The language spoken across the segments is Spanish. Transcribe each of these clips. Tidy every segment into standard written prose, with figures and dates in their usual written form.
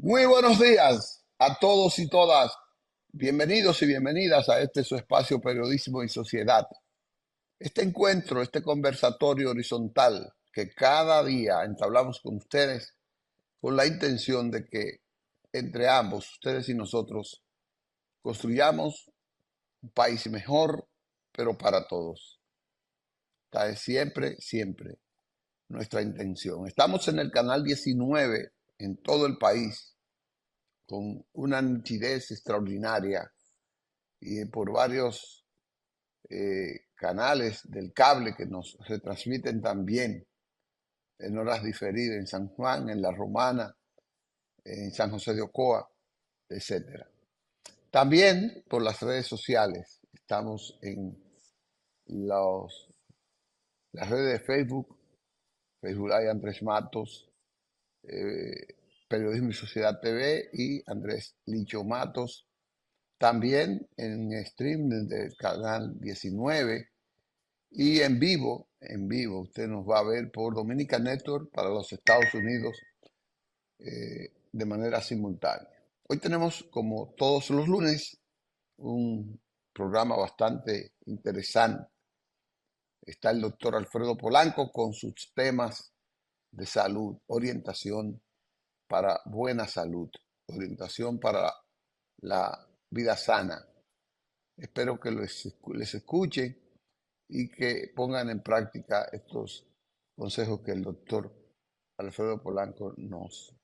Muy buenos días a todos y todas. Bienvenidos y bienvenidas a este su espacio Periodismo y Sociedad. Este encuentro, este conversatorio horizontal que cada día entablamos con ustedes con la intención de que entre ambos, ustedes y nosotros, construyamos un país mejor, pero para todos. Esta es siempre, siempre nuestra intención. Estamos en el canal 19 en todo el país con una nitidez extraordinaria y por varios canales del cable que nos retransmiten también en horas diferidas en San Juan, en La Romana, en San José de Ocoa, etcétera. También por las redes sociales. Estamos en los, las redes de Facebook, Facebook Live Andrés Matos, eh, Periodismo y Sociedad TV y Andrés Licho Matos. También en stream del canal 19 y en vivo, usted nos va a ver por Dominica Network para los Estados Unidos de manera simultánea. Hoy tenemos, como todos los lunes, un programa bastante interesante. Está el doctor Alfredo Polanco con sus temas de salud, orientación para buena salud, orientación para la vida sana. Espero que les escuchen y que pongan en práctica estos consejos que el doctor Alfredo Polanco nos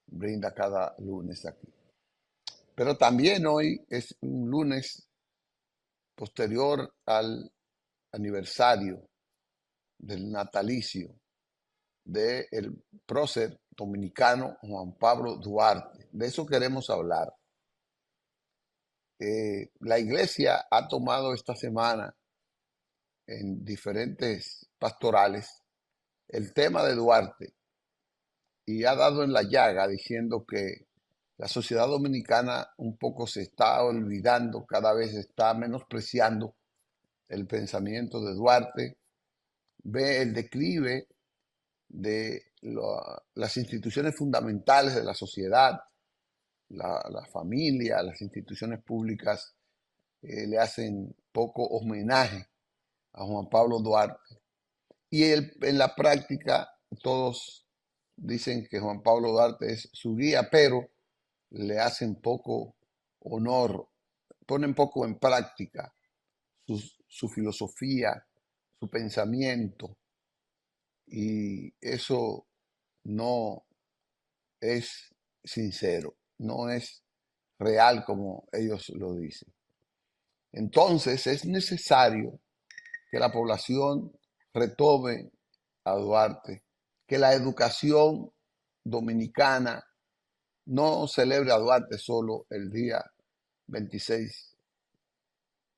brinda cada lunes aquí. Pero también hoy es un lunes posterior al aniversario del natalicio del prócer dominicano Juan Pablo Duarte. De eso queremos hablar. La iglesia ha tomado esta semana en diferentes pastorales el tema de Duarte y ha dado en la llaga diciendo que la sociedad dominicana un poco se está olvidando, cada vez está menospreciando el pensamiento de Duarte, ve el declive de las instituciones fundamentales de la sociedad, la familia, las instituciones públicas le hacen poco homenaje a Juan Pablo Duarte. Y en la práctica todos dicen que Juan Pablo Duarte es su guía, pero le hacen poco honor, ponen poco en práctica su filosofía, su pensamiento, y eso no es sincero, no es real como ellos lo dicen. Entonces es necesario que la población retome a Duarte, que la educación dominicana no celebre a Duarte solo el día 26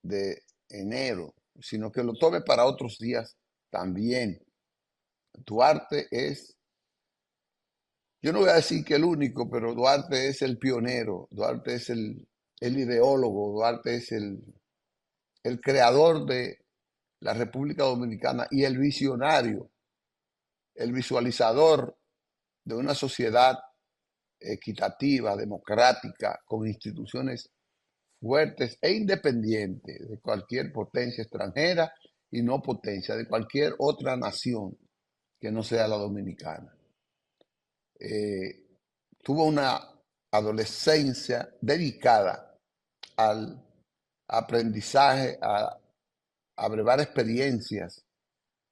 de enero, sino que lo tome para otros días también. Duarte es, yo no voy a decir que el único, pero Duarte es el pionero, Duarte es el ideólogo, Duarte es el creador de la República Dominicana y el visionario, el visualizador de una sociedad equitativa, democrática, con instituciones fuertes e independientes de cualquier potencia extranjera y no potencia de cualquier otra nación que no sea la dominicana. Eh, Tuvo una adolescencia dedicada al aprendizaje, a brevar experiencias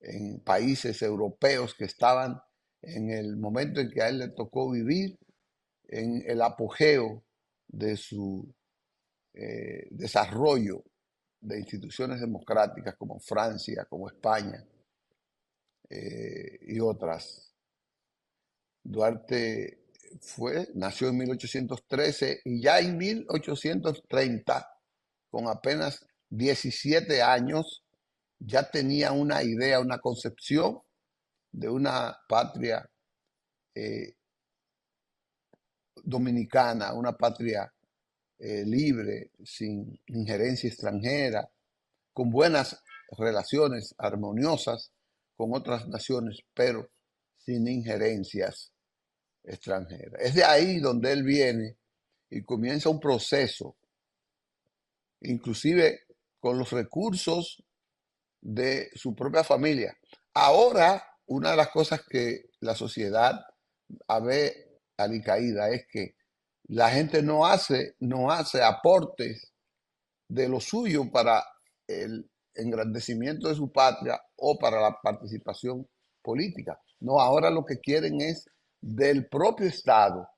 en países europeos que estaban en el momento en que a él le tocó vivir, en el apogeo de su desarrollo de instituciones democráticas como Francia, como España y otras. Duarte nació en 1813 y ya en 1830, con apenas 17 años, ya tenía una idea, una concepción de una patria eh, dominicana, una patria libre, sin injerencia extranjera, con buenas relaciones armoniosas con otras naciones, pero sin injerencias. extranjera. Es de ahí donde él viene y comienza un proceso, inclusive con los recursos de su propia familia. Ahora, una de las cosas que la sociedad ve alicaída es que la gente no hace aportes de lo suyo para el engrandecimiento de su patria o para la participación política. No, ahora lo que quieren es del propio Estado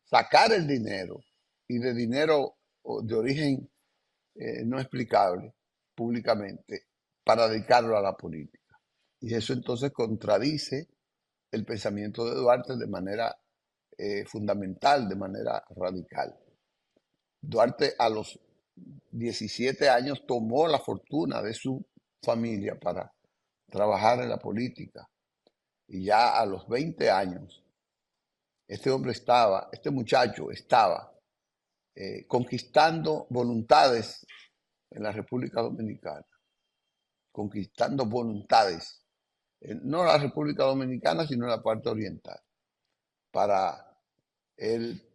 sacar el dinero y de dinero de origen no explicable públicamente para dedicarlo a la política. Y eso entonces contradice el pensamiento de Duarte de manera fundamental, de manera radical. Duarte a los 17 años tomó la fortuna de su familia para trabajar en la política y ya a los 20 años este muchacho estaba conquistando voluntades en la República Dominicana, conquistando voluntades, no la República Dominicana, sino la parte oriental, para él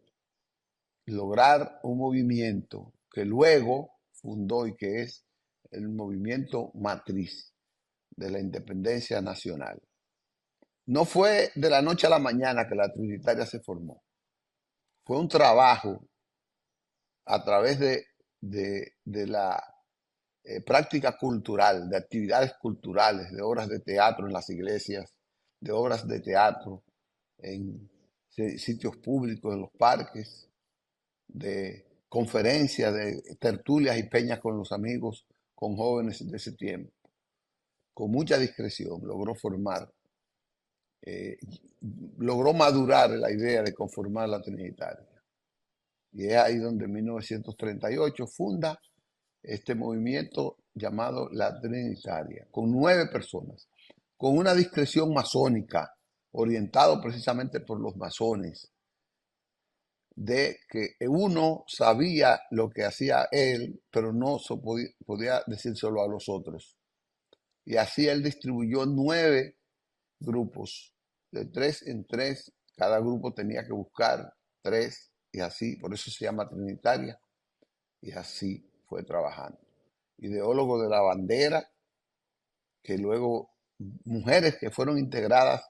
lograr un movimiento que luego fundó y que es el movimiento matriz de la independencia nacional. No fue de la noche a la mañana que la Trinitaria se formó, fue un trabajo a través de la práctica cultural, de actividades culturales, de obras de teatro en las iglesias, de obras de teatro en sitios públicos, en los parques, de conferencias, de tertulias y peñas con los amigos, con jóvenes de ese tiempo. Con mucha discreción logró formar, eh, logró madurar la idea de conformar la Trinitaria. Y es ahí donde en 1938 funda este movimiento llamado la Trinitaria, con 9 personas, con una discreción masónica, orientado precisamente por los masones, de que uno sabía lo que hacía él, pero no podía decírselo a los otros. Y así él distribuyó 9 grupos, de 3 en 3, cada grupo tenía que buscar 3, y así, por eso se llama Trinitaria, y así fue trabajando. Ideólogo de la bandera, que luego mujeres que fueron integradas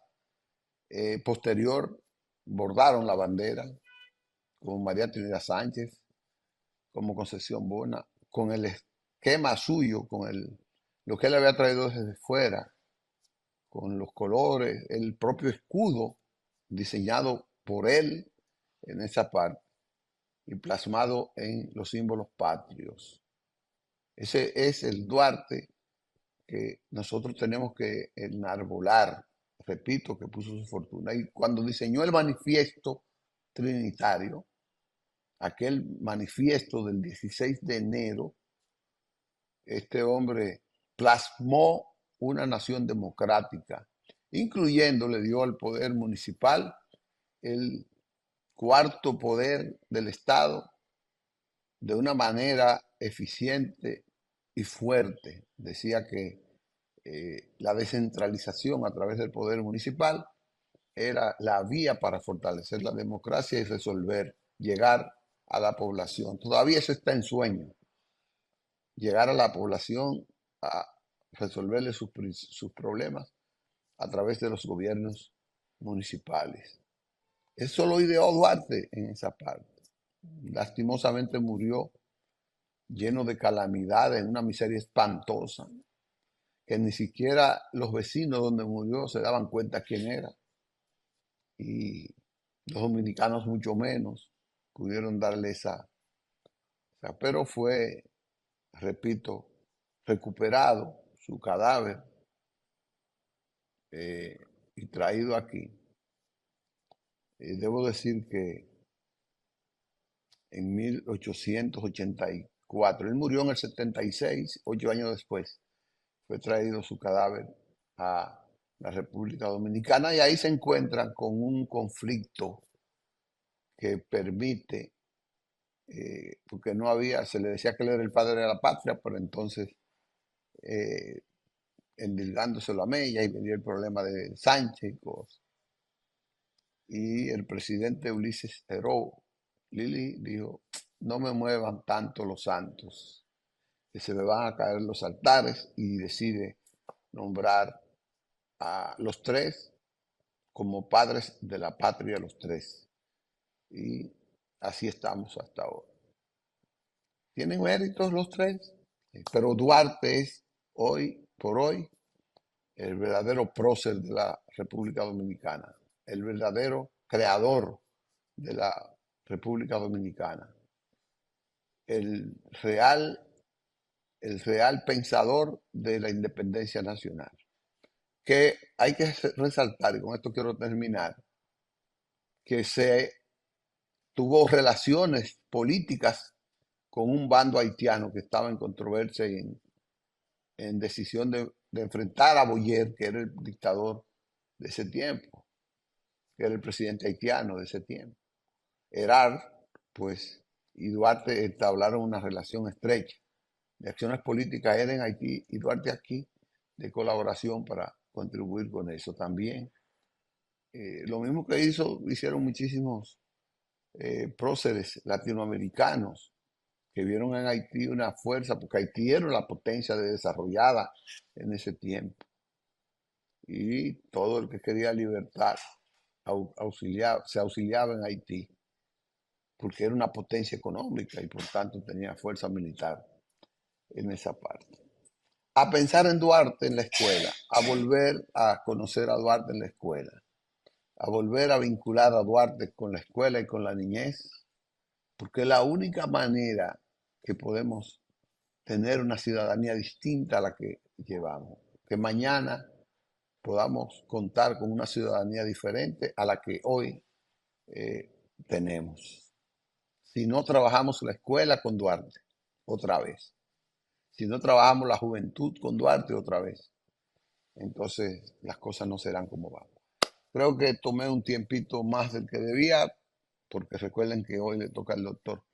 posterior bordaron la bandera, como María Trinidad Sánchez, como Concepción Bona, con el esquema suyo, lo que él había traído desde fuera, con los colores, el propio escudo diseñado por él en esa parte y plasmado en los símbolos patrios. Ese es el Duarte que nosotros tenemos que enarbolar, repito, que puso su fortuna. Y cuando diseñó el manifiesto trinitario, aquel manifiesto del 16 de enero, este hombre plasmó una nación democrática, incluyendo, le dio al poder municipal el cuarto poder del Estado de una manera eficiente y fuerte. Decía que la descentralización a través del poder municipal era la vía para fortalecer la democracia y resolver, llegar a la población. Todavía eso está en sueño, llegar a la población a resolverle sus problemas a través de los gobiernos municipales. Eso lo ideó Duarte en esa parte. Lastimosamente murió lleno de calamidades, en una miseria espantosa, que ni siquiera los vecinos donde murió se daban cuenta quién era. Y los dominicanos mucho menos pudieron darle pero fue, repito, recuperado su cadáver eh, y traído aquí. Debo decir que en 1884, él murió en el 76, 8 años después, fue traído su cadáver a la República Dominicana y ahí se encuentran con un conflicto que permite, porque no había, se le decía que él era el padre de la patria, pero entonces eh, endilgándoselo a Mella y venía el problema de Sánchez y cosas. y el presidente Ulises Heró Lili dijo, no me muevan tanto los santos, que se me van a caer los altares, y decide nombrar a los tres como padres de la patria, los tres. Y así estamos hasta ahora. ¿Tienen méritos los tres? Pero Duarte es hoy por hoy el verdadero prócer de la República Dominicana, el verdadero creador de la República Dominicana, el real, el real pensador de la independencia nacional. Que hay que resaltar, y con esto quiero terminar, que se tuvo relaciones políticas con un bando haitiano que estaba en controversia y en decisión de enfrentar a Boyer, que era el dictador de ese tiempo, que era el presidente haitiano de ese tiempo. Erard, pues, y Duarte entablaron una relación estrecha de acciones políticas, él en Haití y Duarte aquí, de colaboración para contribuir con eso también. Lo mismo que hicieron muchísimos próceres latinoamericanos que vieron en Haití una fuerza, porque Haití era la potencia desarrollada en ese tiempo. Y todo el que quería libertad se auxiliaba en Haití, porque era una potencia económica y por tanto tenía fuerza militar en esa parte. A pensar en Duarte en la escuela, a volver a conocer a Duarte en la escuela, a volver a vincular a Duarte con la escuela y con la niñez, porque es la única manera que podemos tener una ciudadanía distinta a la que llevamos, que mañana podamos contar con una ciudadanía diferente a la que hoy tenemos. Si no trabajamos la escuela con Duarte, otra vez. Si no trabajamos la juventud con Duarte, otra vez. Entonces las cosas no serán como van. Creo que tomé un tiempito más del que debía, porque recuerden que hoy le toca al doctor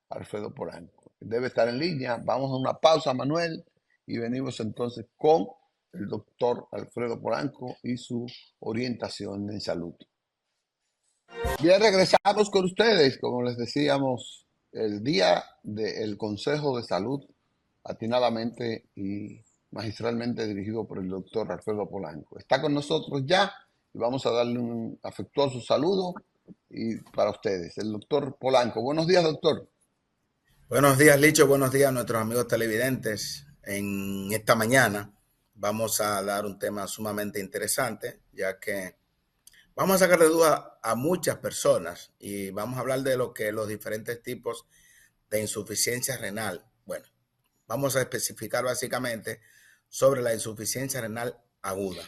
Alfredo Polanco. Debe estar en línea. Vamos a una pausa, Manuel, y venimos entonces con el doctor Alfredo Polanco y su orientación en salud. Bien, regresamos con ustedes, como les decíamos, el día del Consejo de Salud, atinadamente y magistralmente dirigido por el doctor Alfredo Polanco. Está con nosotros ya y vamos a darle un afectuoso saludo y para ustedes, el doctor Polanco. Buenos días, doctor. Buenos días, Licho. Buenos días a nuestros amigos televidentes. En esta mañana vamos a dar un tema sumamente interesante, ya que vamos a sacar de duda a muchas personas y vamos a hablar de lo que los diferentes tipos de insuficiencia renal. Bueno, vamos a especificar básicamente sobre la insuficiencia renal aguda.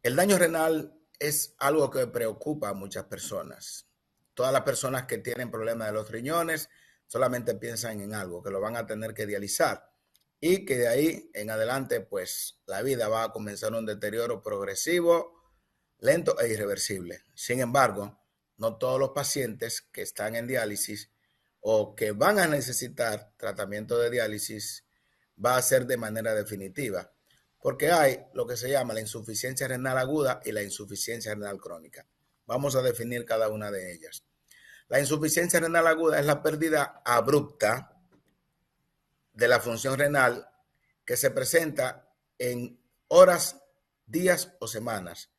El daño renal es algo que preocupa a muchas personas. Todas las personas que tienen problemas de los riñones solamente piensan en algo, que lo van a tener que dializar y que de ahí en adelante pues la vida va a comenzar un deterioro progresivo, lento e irreversible. Sin embargo, no todos los pacientes que están en diálisis o que van a necesitar tratamiento de diálisis va a ser de manera definitiva, porque hay lo que se llama la insuficiencia renal aguda y la insuficiencia renal crónica. Vamos a definir cada una de ellas. La insuficiencia renal aguda es la pérdida abrupta de la función renal que se presenta en horas, días o semanas.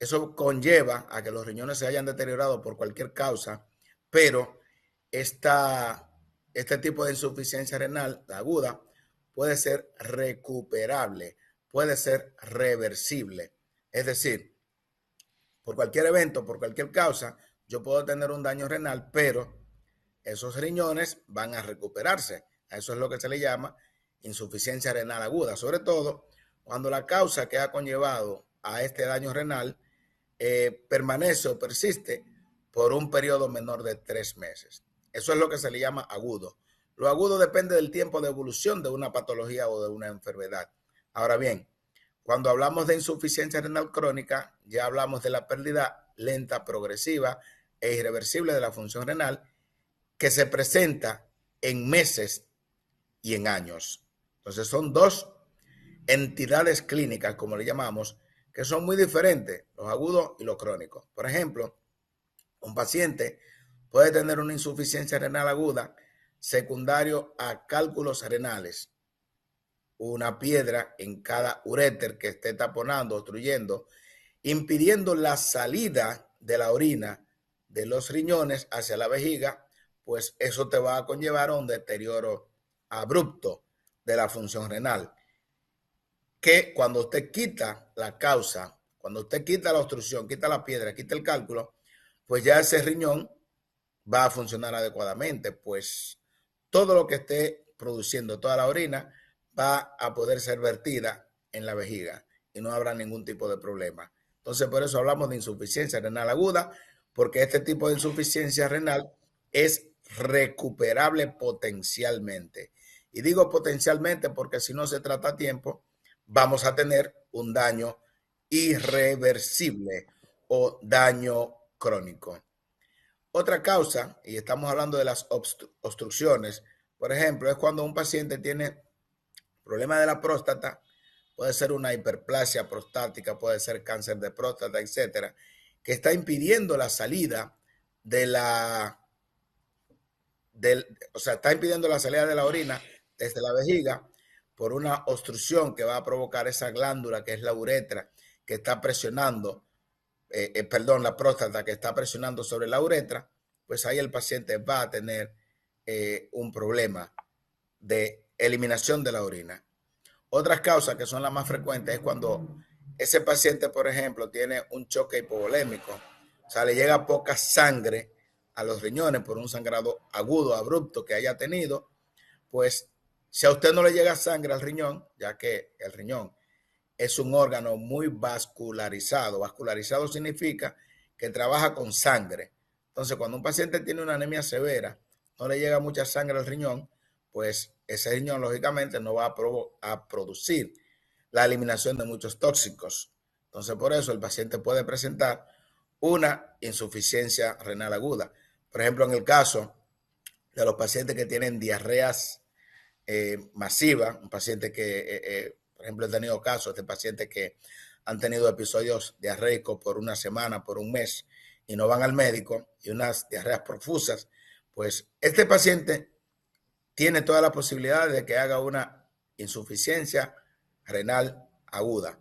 Eso conlleva a que los riñones se hayan deteriorado por cualquier causa, pero este tipo de insuficiencia renal aguda puede ser recuperable, puede ser reversible. Es decir, por cualquier evento, por cualquier causa, yo puedo tener un daño renal, pero esos riñones van a recuperarse. A eso es lo que se le llama insuficiencia renal aguda, sobre todo cuando la causa que ha conllevado a este daño renal permanece o persiste por un periodo menor de 3 meses. Eso es lo que se le llama agudo. Lo agudo depende del tiempo de evolución de una patología o de una enfermedad. Ahora bien, cuando hablamos de insuficiencia renal crónica, ya hablamos de la pérdida lenta, progresiva e irreversible de la función renal que se presenta en meses y en años. Entonces son dos entidades clínicas, como le llamamos, que son muy diferentes, los agudos y los crónicos. Por ejemplo, un paciente puede tener una insuficiencia renal aguda secundario a cálculos renales, una piedra en cada uréter que esté taponando, obstruyendo, impidiendo la salida de la orina de los riñones hacia la vejiga, pues eso te va a conllevar a un deterioro abrupto de la función renal. Que cuando usted quita la causa, cuando usted quita la obstrucción, quita la piedra, quita el cálculo, pues ya ese riñón va a funcionar adecuadamente, pues todo lo que esté produciendo, toda la orina, va a poder ser vertida en la vejiga y no habrá ningún tipo de problema. Entonces, por eso hablamos de insuficiencia renal aguda, porque este tipo de insuficiencia renal es recuperable potencialmente. Y digo potencialmente porque si no se trata a tiempo, vamos a tener un daño irreversible o daño crónico. Otra causa, y estamos hablando de las obstrucciones, por ejemplo, es cuando un paciente tiene problema de la próstata, puede ser una hiperplasia prostática, puede ser cáncer de próstata, etcétera, que está impidiendo la salida de o sea, está impidiendo la salida de la orina desde la vejiga por una obstrucción que va a provocar esa glándula que es la uretra, que está presionando, perdón, la próstata que está presionando sobre la uretra, pues ahí el paciente va a tener un problema de eliminación de la orina. Otras causas que son las más frecuentes es cuando ese paciente, por ejemplo, tiene un choque hipovolémico, o sea, le llega poca sangre a los riñones por un sangrado agudo, abrupto que haya tenido, pues si a usted no le llega sangre al riñón, ya que el riñón es un órgano muy vascularizado. Vascularizado significa que trabaja con sangre. Entonces, cuando un paciente tiene una anemia severa, no le llega mucha sangre al riñón, pues ese riñón lógicamente no va a producir la eliminación de muchos tóxicos. Entonces, por eso el paciente puede presentar una insuficiencia renal aguda. Por ejemplo, en el caso de los pacientes que tienen diarreas masivas, un paciente que por ejemplo, he tenido casos de pacientes que han tenido episodios diarreicos por una semana, por un mes, y no van al médico, y unas diarreas profusas, pues este paciente tiene toda la posibilidad de que haga una insuficiencia renal aguda.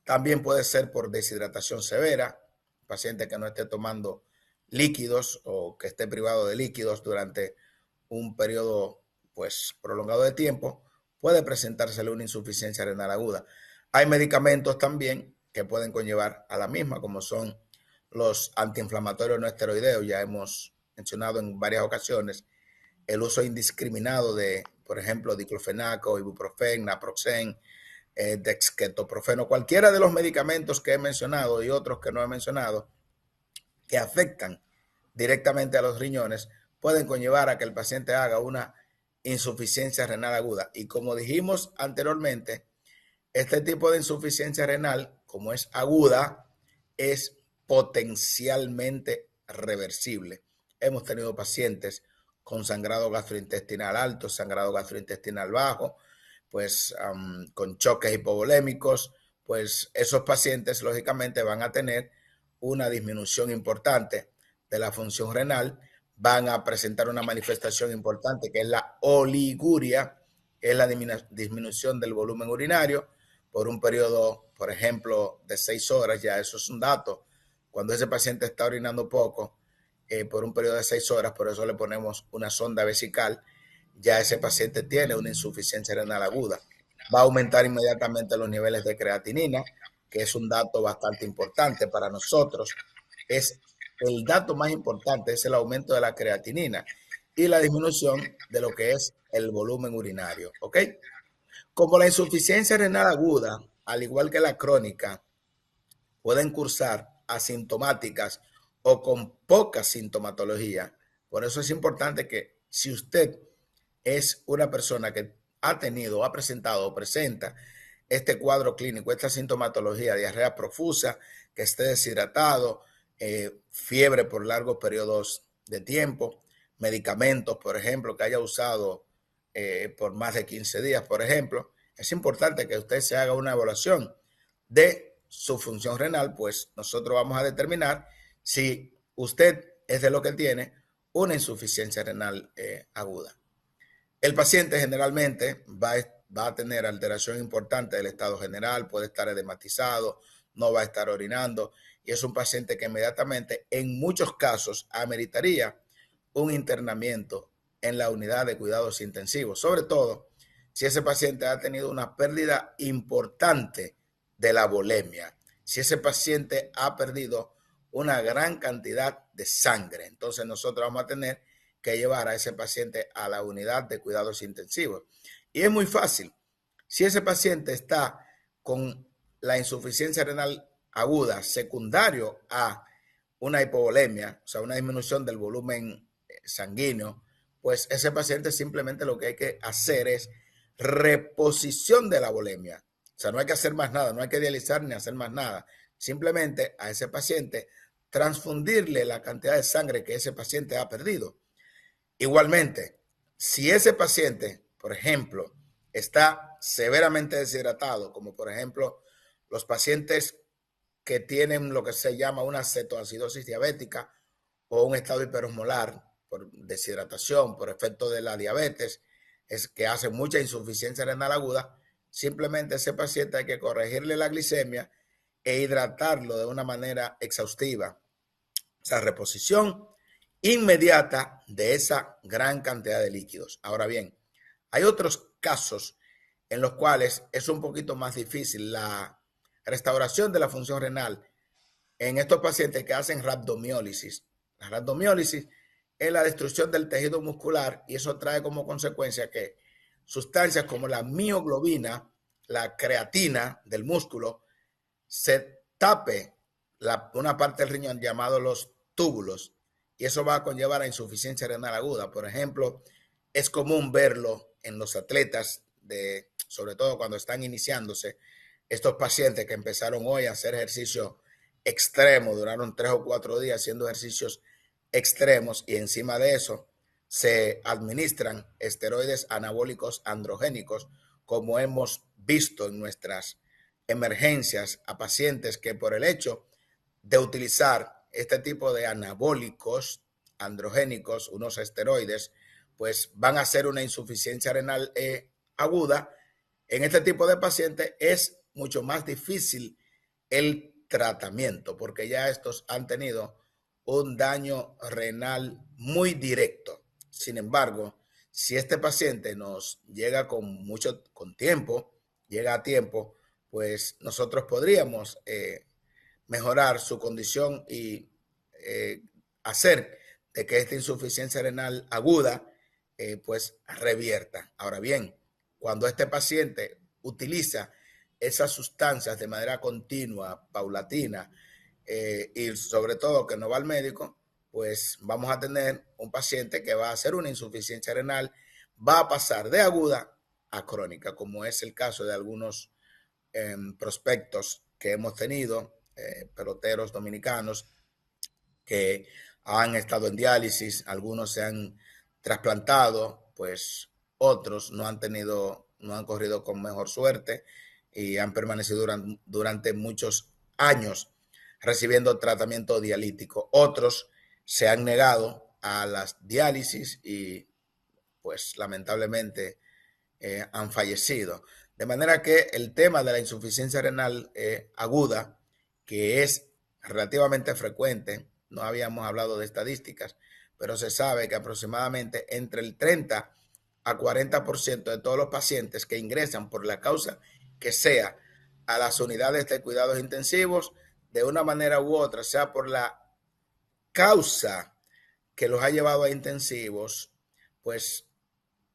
También puede ser por deshidratación severa, paciente que no esté tomando líquidos o que esté privado de líquidos durante un periodo pues prolongado de tiempo, puede presentársele una insuficiencia renal aguda. Hay medicamentos también que pueden conllevar a la misma, como son los antiinflamatorios no esteroideos. Ya hemos mencionado en varias ocasiones el uso indiscriminado de, por ejemplo, diclofenaco, ibuprofen, naproxen, dexketoprofeno, cualquiera de los medicamentos que he mencionado y otros que no he mencionado, que afectan directamente a los riñones, pueden conllevar a que el paciente haga una insuficiencia renal aguda. Y como dijimos anteriormente, este tipo de insuficiencia renal, como es aguda, es potencialmente reversible. Hemos tenido pacientes con sangrado gastrointestinal alto, sangrado gastrointestinal bajo, pues con choques hipovolémicos, pues esos pacientes lógicamente van a tener una disminución importante de la función renal, van a presentar una manifestación importante que es la oliguria, que es la disminución del volumen urinario por un periodo, por ejemplo, de 6 horas, ya eso es un dato. Cuando ese paciente está orinando poco, por un periodo de 6 horas, por eso le ponemos una sonda vesical, ya ese paciente tiene una insuficiencia renal aguda. Va a aumentar inmediatamente los niveles de creatinina, que es un dato bastante importante para nosotros. Es el dato más importante, es el aumento de la creatinina y la disminución de lo que es el volumen urinario, ¿ok? Como la insuficiencia renal aguda, al igual que la crónica, pueden cursar asintomáticas o con poca sintomatología. Por eso es importante que si usted es una persona que ha tenido, ha presentado o presenta este cuadro clínico, esta sintomatología, diarrea profusa, que esté deshidratado, fiebre por largos periodos de tiempo, medicamentos, por ejemplo, que haya usado por más de 15 días, por ejemplo, es importante que usted se haga una evaluación de su función renal, pues nosotros vamos a determinar si usted es de lo que tiene una insuficiencia renal aguda. El paciente generalmente va a tener alteración importante del estado general, puede estar edematizado, no va a estar orinando, y es un paciente que inmediatamente, en muchos casos, ameritaría un internamiento en la unidad de cuidados intensivos, sobre todo si ese paciente ha tenido una pérdida importante de la volemia, si ese paciente ha perdido una gran cantidad de sangre. Entonces nosotros vamos a tener que llevar a ese paciente a la unidad de cuidados intensivos. Y es muy fácil. Si ese paciente está con la insuficiencia renal aguda secundario a una hipovolemia, o sea, una disminución del volumen sanguíneo, pues ese paciente simplemente lo que hay que hacer es reposición de la volemia. O sea, no hay que hacer más nada, no hay que dializar ni hacer más nada. Simplemente a ese paciente transfundirle la cantidad de sangre que ese paciente ha perdido. Igualmente, si ese paciente, por ejemplo, está severamente deshidratado, como por ejemplo los pacientes que tienen lo que se llama una cetoacidosis diabética o un estado hiperosmolar por deshidratación, por efecto de la diabetes, es que hace mucha insuficiencia renal aguda, simplemente a ese paciente hay que corregirle la glicemia e hidratarlo de una manera exhaustiva. Esa reposición inmediata de esa gran cantidad de líquidos. Ahora bien, hay otros casos en los cuales es un poquito más difícil la restauración de la función renal en estos pacientes que hacen rhabdomiólisis. La rhabdomiólisis es la destrucción del tejido muscular y eso trae como consecuencia que sustancias como la mioglobina, la creatina del músculo, se tape una parte del riñón llamado los túbulos y eso va a conllevar a insuficiencia renal aguda. Por ejemplo, es común verlo en los atletas, sobre todo cuando están iniciándose, estos pacientes que empezaron hoy a hacer ejercicio extremo, duraron 3 o 4 días haciendo ejercicios extremos y encima de eso se administran esteroides anabólicos androgénicos, como hemos visto en nuestras emergencias a pacientes que por el hecho de utilizar este tipo de anabólicos androgénicos, unos esteroides, pues van a hacer una insuficiencia renal aguda. En este tipo de pacientes es mucho más difícil el tratamiento porque ya estos han tenido un daño renal muy directo. Sin embargo, si este paciente nos llega con tiempo, llega a tiempo, pues nosotros podríamos mejorar su condición y hacer de que esta insuficiencia renal aguda pues revierta. Ahora bien, cuando este paciente utiliza esas sustancias de manera continua, paulatina, y sobre todo que no va al médico, pues vamos a tener un paciente que va a hacer una insuficiencia renal, va a pasar de aguda a crónica, como es el caso de algunos prospectos que hemos tenido, peloteros dominicanos que han estado en diálisis, algunos se han trasplantado, pues otros no han corrido con mejor suerte y han permanecido durante muchos años recibiendo tratamiento dialítico. Otros se han negado a las diálisis y pues lamentablemente han fallecido. De manera que el tema de la insuficiencia renal aguda, que es relativamente frecuente, no habíamos hablado de estadísticas, pero se sabe que aproximadamente entre el 30 a 40% de todos los pacientes que ingresan por la causa que sea a las unidades de cuidados intensivos, de una manera u otra, sea por la causa que los ha llevado a intensivos, pues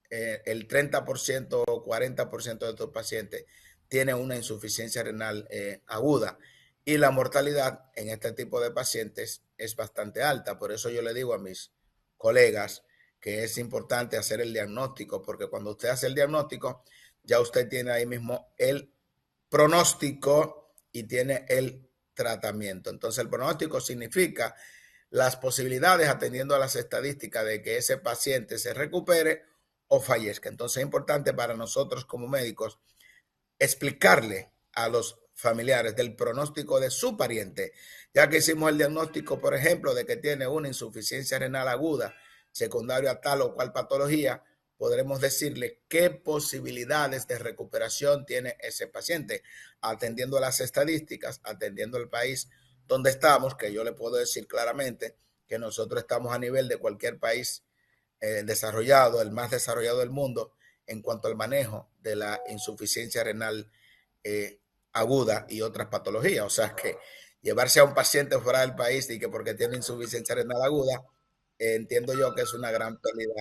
el 30% o 40% de estos pacientes tienen una insuficiencia renal aguda y la mortalidad en este tipo de pacientes es bastante alta. Por eso yo le digo a mis colegas que es importante hacer el diagnóstico, porque cuando usted hace el diagnóstico, ya usted tiene ahí mismo el pronóstico y tiene el tratamiento. Entonces el pronóstico significa las posibilidades atendiendo a las estadísticas de que ese paciente se recupere o fallezca. Entonces es importante para nosotros como médicos explicarle a los familiares, del pronóstico de su pariente, ya que hicimos el diagnóstico, por ejemplo, de que tiene una insuficiencia renal aguda secundario a tal o cual patología, podremos decirle qué posibilidades de recuperación tiene ese paciente, atendiendo a las estadísticas, atendiendo al país donde estamos, que yo le puedo decir claramente que nosotros estamos a nivel de cualquier país desarrollado, el más desarrollado del mundo, en cuanto al manejo de la insuficiencia renal eh, aguda y otras patologías. O sea que llevarse a un paciente fuera del país y que porque tiene insuficiencia renal aguda, entiendo yo que es una gran pérdida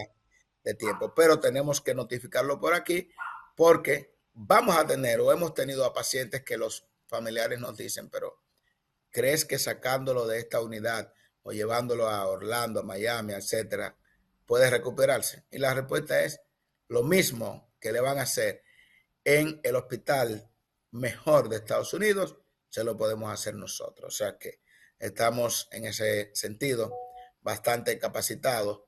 de tiempo. Pero tenemos que notificarlo por aquí porque vamos a tener o hemos tenido a pacientes que los familiares nos dicen, pero ¿crees que sacándolo de esta unidad o llevándolo a Orlando, Miami, etcétera, puede recuperarse? Y la respuesta es lo mismo que le van a hacer en el hospital mejor de Estados Unidos, se lo podemos hacer nosotros. O sea que estamos en ese sentido bastante capacitados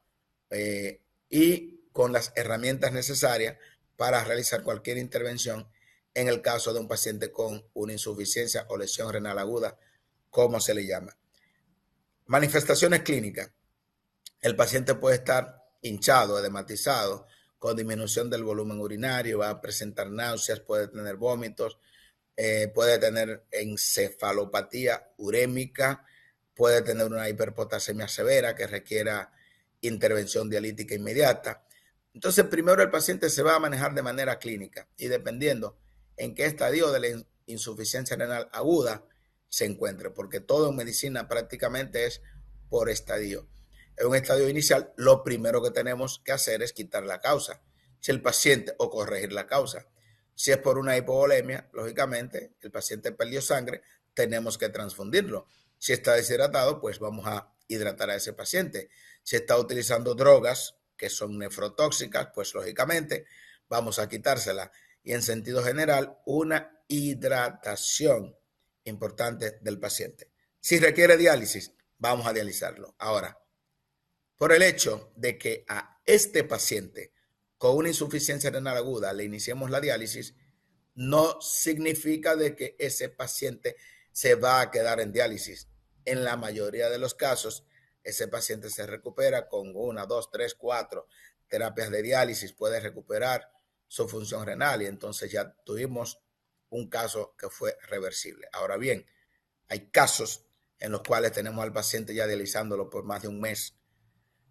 y con las herramientas necesarias para realizar cualquier intervención en el caso de un paciente con una insuficiencia o lesión renal aguda, como se le llama. Manifestaciones clínicas. El paciente puede estar hinchado, edematizado, con disminución del volumen urinario, va a presentar náuseas, puede tener vómitos, puede tener encefalopatía urémica, puede tener una hiperpotasemia severa que requiera intervención dialítica inmediata. Entonces, primero el paciente se va a manejar de manera clínica y dependiendo en qué estadio de la insuficiencia renal aguda se encuentre, porque todo en medicina prácticamente es por estadio. En un estadio inicial, lo primero que tenemos que hacer es quitar la causa. Si el paciente, o corregir la causa. Si es por una hipovolemia, lógicamente, el paciente perdió sangre, tenemos que transfundirlo. Si está deshidratado, pues vamos a hidratar a ese paciente. Si está utilizando drogas que son nefrotóxicas, pues lógicamente vamos a quitársela. Y en sentido general, una hidratación importante del paciente. Si requiere diálisis, vamos a dializarlo. Ahora, por el hecho de que a este paciente con una insuficiencia renal aguda le iniciemos la diálisis, no significa de que ese paciente se va a quedar en diálisis. En la mayoría de los casos, ese paciente se recupera con una, dos, tres, cuatro terapias de diálisis, puede recuperar su función renal y entonces ya tuvimos un caso que fue reversible. Ahora bien, hay casos en los cuales tenemos al paciente ya dializándolo por más de un mes.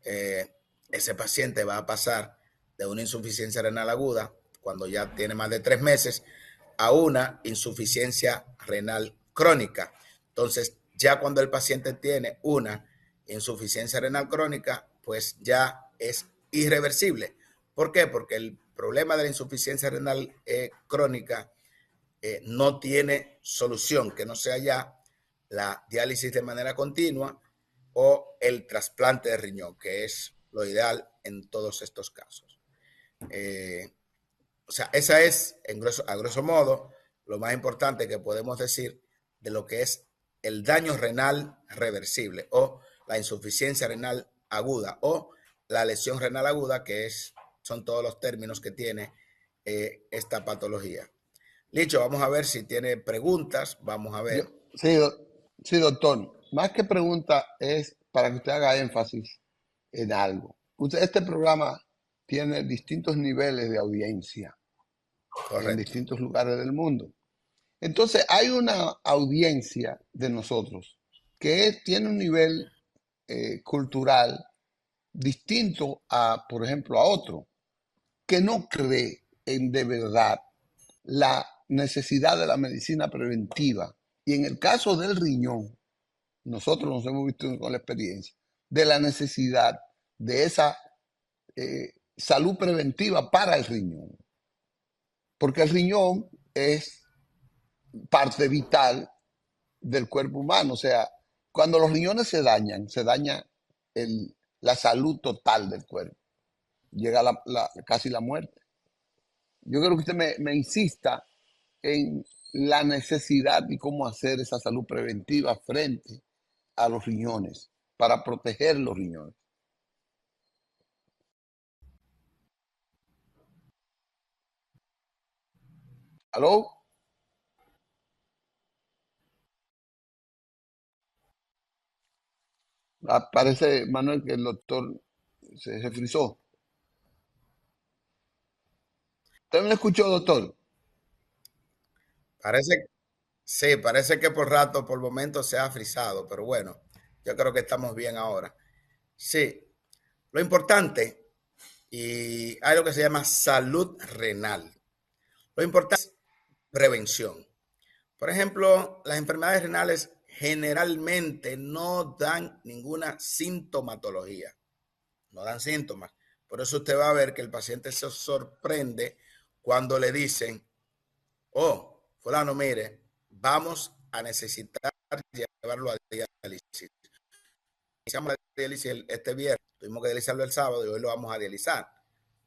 Ese paciente va a pasar de una insuficiencia renal aguda, cuando ya tiene más de 3 meses, a una insuficiencia renal crónica. Entonces, ya cuando el paciente tiene una insuficiencia renal crónica, pues ya es irreversible. ¿Por qué? Porque el problema de la insuficiencia renal crónica no tiene solución, que no sea ya la diálisis de manera continua o el trasplante de riñón, que es lo ideal en todos estos casos. Eh, o sea, esa es, a grosso modo, lo más importante que podemos decir de lo que es el daño renal reversible o la insuficiencia renal aguda o la lesión renal aguda, que son todos los términos que tiene esta patología. Licho, vamos a ver si tiene preguntas, vamos a Yo, ver. sí, sí, doctor. Más que pregunta es para que usted haga énfasis en algo. Este programa tiene distintos niveles de audiencia en Correcto. distintos lugares del mundo. Entonces, hay una audiencia de nosotros que tiene un nivel cultural distinto a, por ejemplo, a otro, que no cree en de verdad la necesidad de la medicina preventiva. Y en el caso del riñón, nosotros nos hemos visto con la experiencia de la necesidad de esa salud preventiva para el riñón. Porque el riñón es parte vital del cuerpo humano. O sea, cuando los riñones se daña la salud total del cuerpo. Llega casi la muerte. Yo creo que usted me insista en la necesidad de cómo hacer esa salud preventiva frente a los riñones, para proteger los riñones. ¿Aló? Parece, Manuel, que el doctor se frizó. ¿Usted me escuchó, doctor? Parece, sí, parece que por rato, por momento se ha frizado, pero bueno, yo creo que estamos bien ahora. Sí, lo importante, y hay lo que se llama salud renal. Lo importante es prevención. Por ejemplo, las enfermedades renales generalmente no dan ninguna sintomatología, no dan síntomas. Por eso usted va a ver que el paciente se sorprende cuando le dicen, oh, fulano, mire, vamos a necesitar llevarlo a diálisis. Iniciamos la diálisis este viernes, tuvimos que dializarlo el sábado y hoy lo vamos a dializar.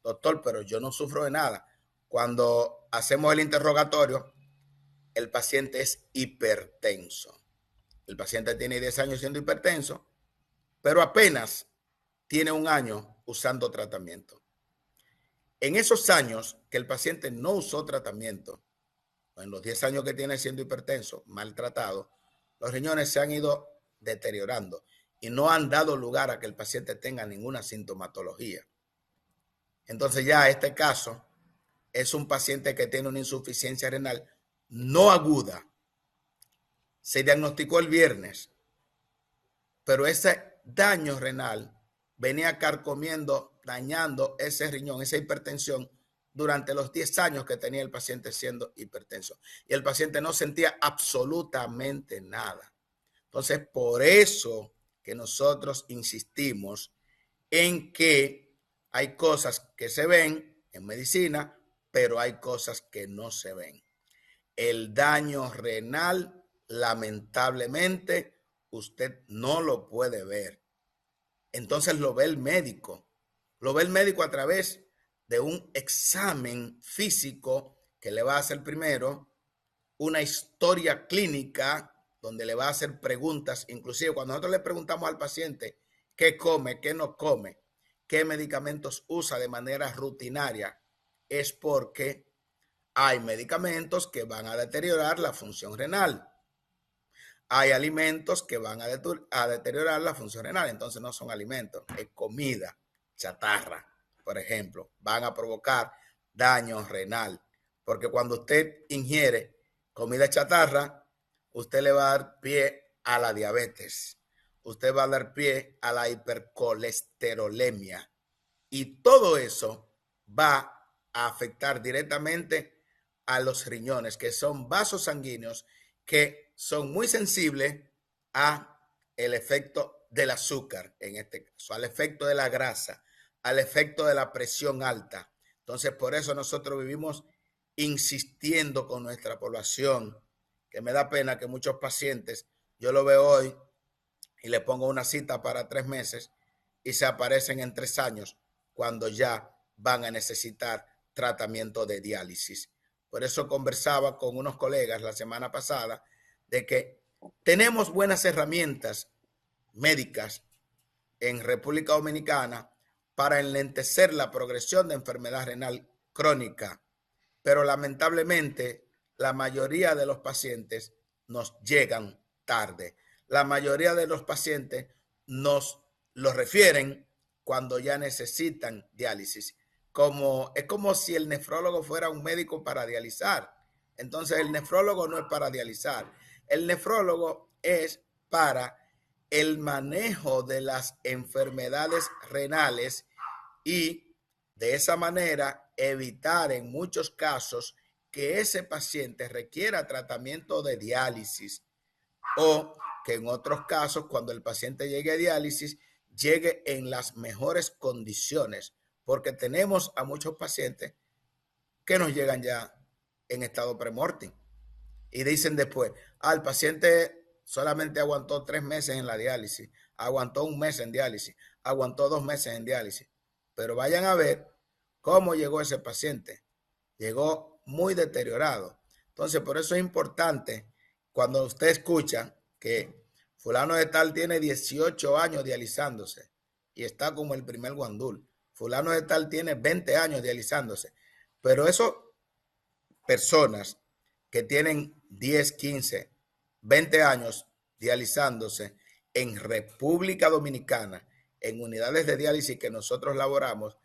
Doctor, pero yo no sufro de nada. Cuando hacemos el interrogatorio, el paciente es hipertenso. El paciente tiene 10 años siendo hipertenso, pero apenas tiene un año usando tratamiento. En esos años que el paciente no usó tratamiento, en los 10 años que tiene siendo hipertenso, maltratado, los riñones se han ido deteriorando y no han dado lugar a que el paciente tenga ninguna sintomatología. Entonces ya este caso es un paciente que tiene una insuficiencia renal no aguda. Se diagnosticó el viernes, pero ese daño renal venía carcomiendo, dañando ese riñón, esa hipertensión, durante los 10 años que tenía el paciente siendo hipertenso. Y el paciente no sentía absolutamente nada. Entonces, por eso que nosotros insistimos en que hay cosas que se ven en medicina, pero hay cosas que no se ven. El daño renal, lamentablemente, usted no lo puede ver. Entonces lo ve el médico. Lo ve el médico a través de un examen físico que le va a hacer primero, una historia clínica donde le va a hacer preguntas. Inclusive cuando nosotros le preguntamos al paciente qué come, qué no come, qué medicamentos usa de manera rutinaria, es porque hay medicamentos que van a deteriorar la función renal. Hay alimentos que van a deteriorar la función renal, entonces no son alimentos, es comida, chatarra, por ejemplo, van a provocar daño renal, porque cuando usted ingiere comida chatarra, usted le va a dar pie a la diabetes, usted va a dar pie a la hipercolesterolemia y todo eso va a afectar directamente a los riñones, que son vasos sanguíneos que son muy sensibles a el efecto del azúcar, en este caso, al efecto de la grasa, al efecto de la presión alta. Entonces, por eso nosotros vivimos insistiendo con nuestra población, que me da pena que muchos pacientes, yo lo veo hoy y le pongo una cita para 3 meses y se aparecen en 3 años cuando ya van a necesitar tratamiento de diálisis. Por eso conversaba con unos colegas la semana pasada de que tenemos buenas herramientas médicas en República Dominicana para enlentecer la progresión de enfermedad renal crónica, pero lamentablemente la mayoría de los pacientes nos llegan tarde. La mayoría de los pacientes nos lo refieren cuando ya necesitan diálisis. Es como si el nefrólogo fuera un médico para dializar. Entonces el nefrólogo no es para dializar. El nefrólogo es para el manejo de las enfermedades renales y de esa manera evitar en muchos casos que ese paciente requiera tratamiento de diálisis o que en otros casos cuando el paciente llegue a diálisis llegue en las mejores condiciones, porque tenemos a muchos pacientes que nos llegan ya en estado premortem y dicen después, el paciente solamente aguantó 3 meses en la diálisis, aguantó un mes en diálisis, aguantó 2 meses en diálisis. Pero vayan a ver cómo llegó ese paciente. Llegó muy deteriorado. Entonces, por eso es importante cuando usted escucha que fulano de tal tiene 18 años dializándose y está como el primer guandul. Fulano de tal tiene 20 años dializándose. Pero esas personas que tienen 10, 15, 20 años dializándose en República Dominicana, en unidades de diálisis que nosotros laboramos,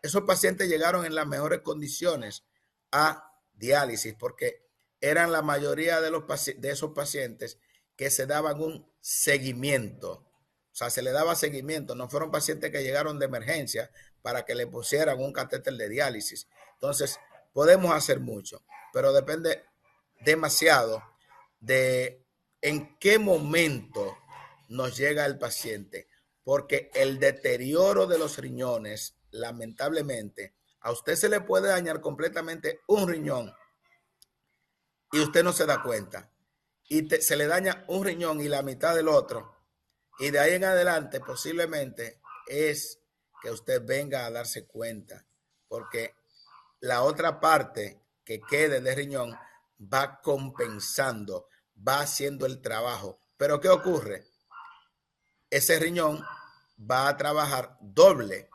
esos pacientes llegaron en las mejores condiciones a diálisis porque eran la mayoría de esos pacientes que se daban un seguimiento. O sea, se le daba seguimiento. No fueron pacientes que llegaron de emergencia para que le pusieran un catéter de diálisis. Entonces, podemos hacer mucho, pero depende demasiado de en qué momento nos llega el paciente, porque el deterioro de los riñones, lamentablemente, a usted se le puede dañar completamente un riñón y usted no se da cuenta. Se le daña un riñón y la mitad del otro. Y de ahí en adelante posiblemente es que usted venga a darse cuenta, porque la otra parte que quede de riñón va compensando, va haciendo el trabajo. Pero ¿qué ocurre? Ese riñón va a trabajar doble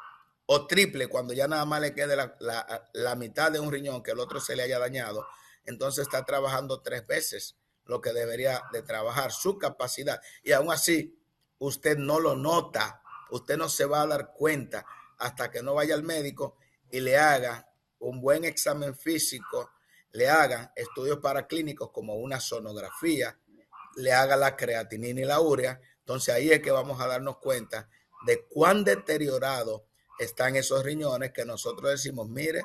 o triple cuando ya nada más le quede la mitad de un riñón que el otro se le haya dañado. Entonces está trabajando 3 veces lo que debería de trabajar, su capacidad. Y aún así, usted no lo nota, usted no se va a dar cuenta hasta que no vaya al médico y le haga un buen examen físico, le haga estudios paraclínicos como una sonografía, le haga la creatinina y la urea. Entonces ahí es que vamos a darnos cuenta de cuán deteriorados están esos riñones que nosotros decimos, mire,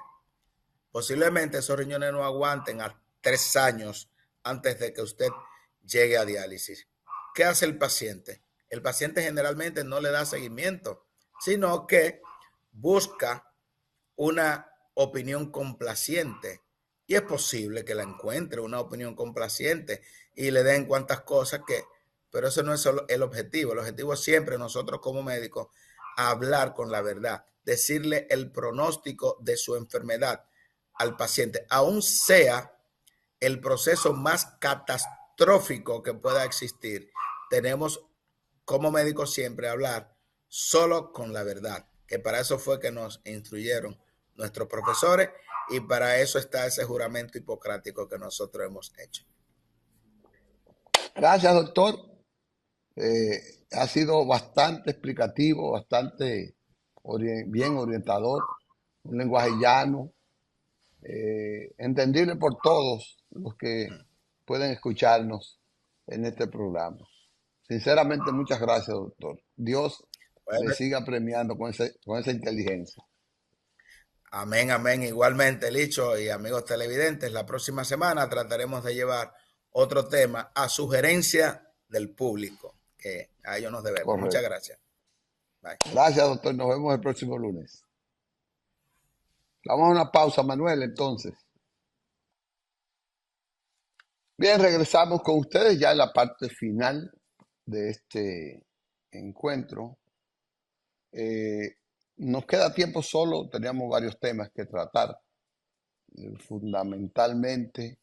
posiblemente esos riñones no aguanten a 3 años antes de que usted llegue a diálisis. ¿Qué hace el paciente? El paciente generalmente no le da seguimiento, sino que busca una opinión complaciente. Y es posible que la encuentre una opinión complaciente y le den cuantas cosas que, pero eso no es solo el objetivo. El objetivo es siempre nosotros como médicos hablar con la verdad, decirle el pronóstico de su enfermedad al paciente, aun sea el proceso más catastrófico que pueda existir. Tenemos como médicos siempre hablar solo con la verdad, que para eso fue que nos instruyeron nuestros profesores y para eso está ese juramento hipocrático que nosotros hemos hecho. Gracias, doctor. Ha sido bastante explicativo, bastante bien orientador, un lenguaje llano, entendible por todos los que pueden escucharnos en este programa. Sinceramente, muchas gracias, doctor. Dios le Bueno, siga premiando con esa inteligencia. amén, amén. Igualmente, Licho y amigos televidentes, la próxima semana trataremos de llevar otro tema a sugerencia del público, que a ellos nos debemos. Muchas Correcto. gracias. Bye. Gracias, doctor. Nos vemos el próximo lunes. Vamos a una pausa, Manuel, entonces. Bien, regresamos con ustedes ya en la parte final de este encuentro. Eh, Nos queda tiempo solo, teníamos varios temas que tratar. Fundamentalmente,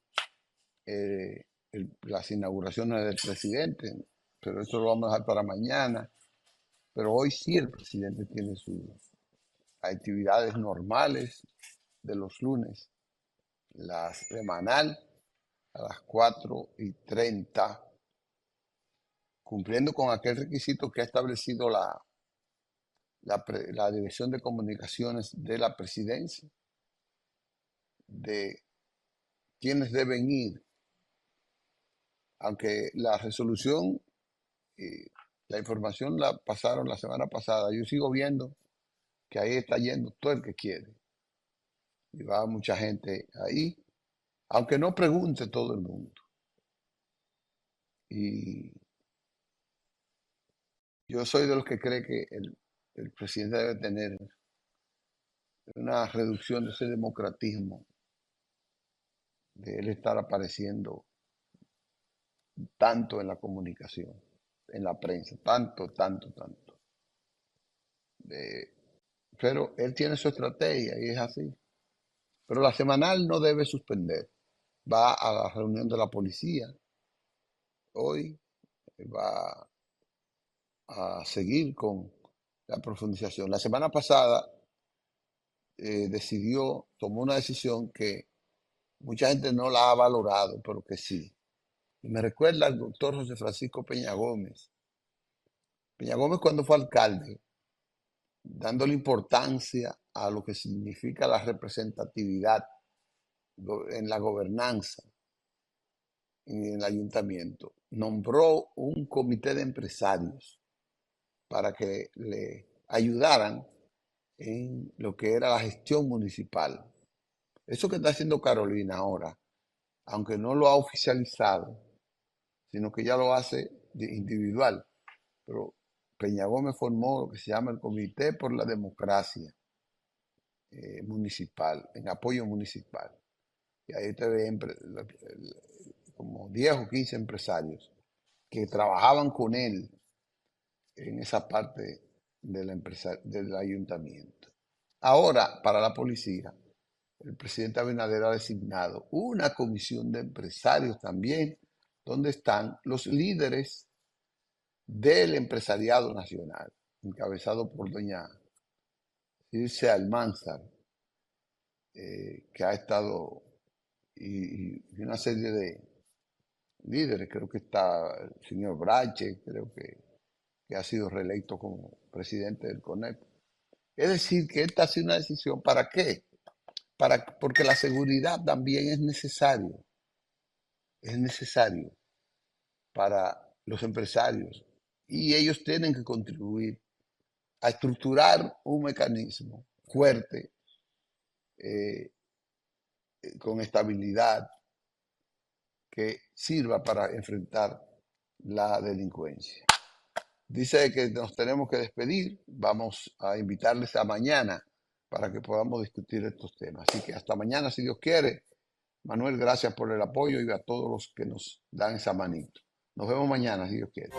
las inauguraciones del presidente, pero eso lo vamos a dejar para mañana. Pero hoy sí el presidente tiene sus actividades normales de los lunes, la semanal a las 4:30, cumpliendo con aquel requisito que ha establecido la Dirección de Comunicaciones de la Presidencia, de quienes deben ir, aunque la resolución y la información la pasaron la semana pasada, yo sigo viendo que ahí está yendo todo el que quiere. Y va mucha gente ahí, aunque no pregunte todo el mundo. Y yo soy de los que cree que el presidente debe tener una reducción de ese democratismo, de él estar apareciendo tanto en la comunicación, en la prensa, tanto, tanto, tanto. Eh, pero él tiene su estrategia y es así. Pero la semanal no debe suspender. Va a la reunión de la policía hoy, va a seguir con la profundización. La semana pasada tomó una decisión que mucha gente no la ha valorado, pero que sí. Y me recuerda al doctor José Francisco Peña Gómez, Peña Gómez cuando fue alcalde, dándole importancia a lo que significa la representatividad en la gobernanza en el ayuntamiento, nombró un comité de empresarios para que le ayudaran en lo que era la gestión municipal. Eso que está haciendo Carolina ahora, aunque no lo ha oficializado, sino que ya lo hace individual, pero Peña Gómez formó lo que se llama el Comité por la Democracia Municipal, en apoyo municipal. Y ahí te ven como 10 o 15 empresarios que trabajaban con él en esa parte de la del ayuntamiento. Ahora, para la policía, el presidente Abinader ha designado una comisión de empresarios también, donde están los líderes del empresariado nacional, encabezado por doña Ilse Almanzar, que ha estado, y una serie de líderes, creo que está el señor Brache, creo que ha sido reelecto como presidente del CONEP. Es decir, que esta ha sido una decisión, ¿para qué? Porque la seguridad también es necesario para los empresarios y ellos tienen que contribuir a estructurar un mecanismo fuerte, eh, con estabilidad, que sirva para enfrentar la delincuencia. Dice que nos tenemos que despedir. Vamos a invitarles a mañana para que podamos discutir estos temas. Así que hasta mañana, si Dios quiere. Manuel, gracias por el apoyo y a todos los que nos dan esa manito. Nos vemos mañana, si Dios quiere.